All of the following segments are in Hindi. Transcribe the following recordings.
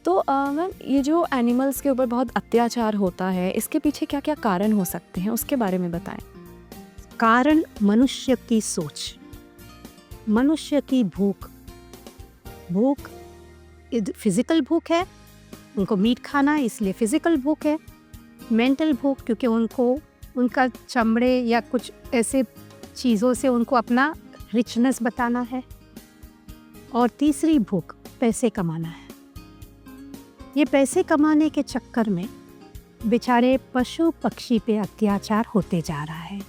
तो मैम ये जो एनिमल्स के ऊपर बहुत अत्याचार होता है, इसके पीछे क्या-क्या कारण हो सकते हैं, उसके बारे में बताएँ? कारण मनुष्य की सोच, मनुष्य की भूख। भूख फिजिकल भूख है, उनको मीट खाना है इसलिए फिजिकल भूख है। मेंटल भूख क्योंकि उनको उनका चमड़े या कुछ ऐसे चीज़ों से उनको अपना रिचनेस बताना है। और तीसरी भूख पैसे कमाना है। ये पैसे कमाने के चक्कर में बेचारे पशु पक्षी पे अत्याचार होते जा रहा है।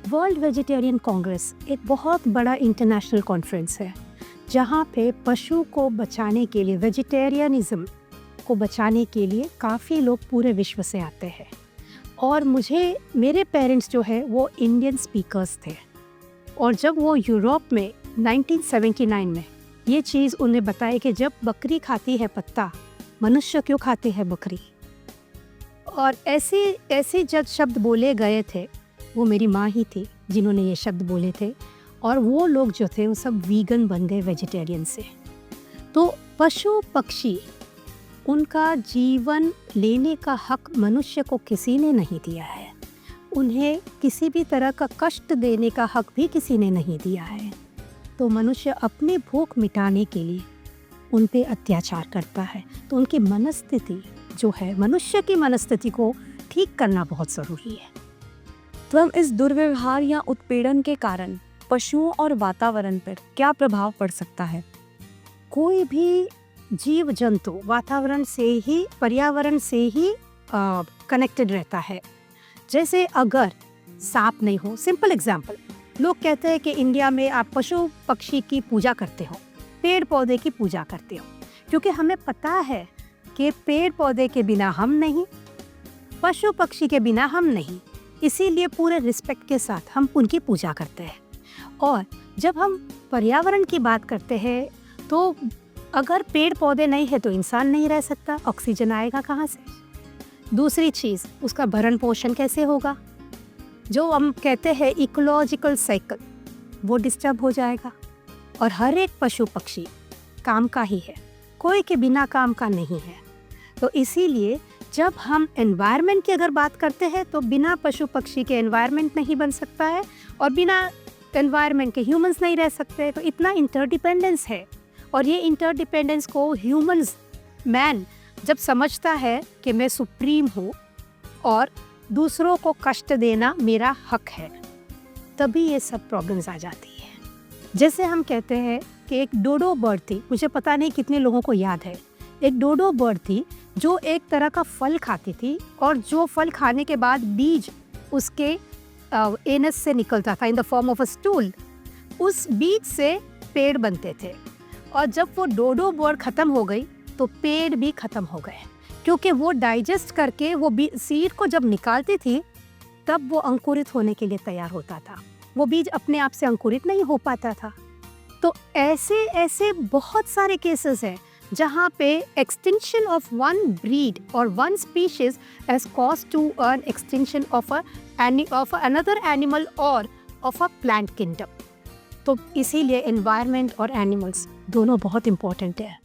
वर्ल्ड वेजिटेरियन कांग्रेस एक बहुत बड़ा इंटरनेशनल कॉन्फ्रेंस है जहाँ पे पशु को बचाने के लिए, वेजिटेरियनिज्म को बचाने के लिए काफ़ी लोग पूरे विश्व से आते हैं। और मेरे पेरेंट्स जो है वो इंडियन स्पीकर्स थे, और जब वो यूरोप में 1979 में ये चीज़ उन्हें बताई कि जब बकरी खाती है पत्ता, मनुष्य क्यों खाते हैं बकरी। और ऐसे जब शब्द बोले गए थे, वो मेरी माँ ही थी जिन्होंने ये शब्द बोले थे, और वो लोग जो थे वो सब वीगन बन गए वेजिटेरियन से। तो पशु पक्षी, उनका जीवन लेने का हक मनुष्य को किसी ने नहीं दिया है। उन्हें किसी भी तरह का कष्ट देने का हक भी किसी ने नहीं दिया है। तो मनुष्य अपनी भूख मिटाने के लिए उन पे अत्याचार करता है। तो उनकी मनस्थिति जो है, मनुष्य की मनस्थिति को ठीक करना बहुत ज़रूरी है। तो हम इस दुर्व्यवहार या उत्पीड़न के कारण पशुओं और वातावरण पर क्या प्रभाव पड़ सकता है? कोई भी जीव जंतु वातावरण से ही, पर्यावरण से ही कनेक्टेड रहता है। जैसे अगर सांप नहीं हो, सिंपल एग्जाम्पल, लोग कहते हैं कि इंडिया में आप पशु पक्षी की पूजा करते हो, पेड़ पौधे की पूजा करते हो, क्योंकि हमें पता है कि पेड़ पौधे के बिना हम नहीं, पशु पक्षी के बिना हम नहीं, इसीलिए पूरे रिस्पेक्ट के साथ हम उनकी पूजा करते हैं। और जब हम पर्यावरण की बात करते हैं तो अगर पेड़ पौधे नहीं है तो इंसान नहीं रह सकता, ऑक्सीजन आएगा कहाँ से? दूसरी चीज़, उसका भरण पोषण कैसे होगा? जो हम कहते हैं इकोलॉजिकल साइकिल, वो डिस्टर्ब हो जाएगा। और हर एक पशु पक्षी काम का ही है, कोई के बिना काम का नहीं है। तो इसीलिए जब हम एनवायरनमेंट की अगर बात करते हैं तो बिना पशु पक्षी के एनवायरनमेंट नहीं बन सकता है, और बिना एनवायरनमेंट के ह्यूमंस नहीं रह सकते। तो इतना इंटरडिपेंडेंस है, और ये इंटरडिपेंडेंस को ह्यूमंस, मैन जब समझता है कि मैं सुप्रीम हूँ और दूसरों को कष्ट देना मेरा हक है, तभी ये सब प्रॉब्लम्स आ जाती है। जैसे हम कहते हैं कि एक डोडो बर्ड थी, मुझे पता नहीं कितने लोगों को याद है, एक डोडो बर्ड थी जो एक तरह का फल खाती थी, और जो फल खाने के बाद बीज उसके एनस से निकलता था in the form of a stool. उस बीज से पेड़ बनते थे, और जब वो डोडो बर्ड ख़त्म हो गई तो पेड़ भी ख़त्म हो गए, क्योंकि वो डाइजेस्ट करके वो सीड को जब निकालती थी तब वो अंकुरित होने के लिए तैयार होता था। वो बीज अपने आप से अंकुरित नहीं हो पाता था। तो ऐसे बहुत सारे केसेस हैं जहाँ पे एक्सटिंक्शन ऑफ वन ब्रीड और one species has caused to an extinction of another animal और ऑफ अ प्लांट किंगडम। तो इसीलिए एनवायरनमेंट और एनिमल्स दोनों बहुत इम्पोर्टेंट है।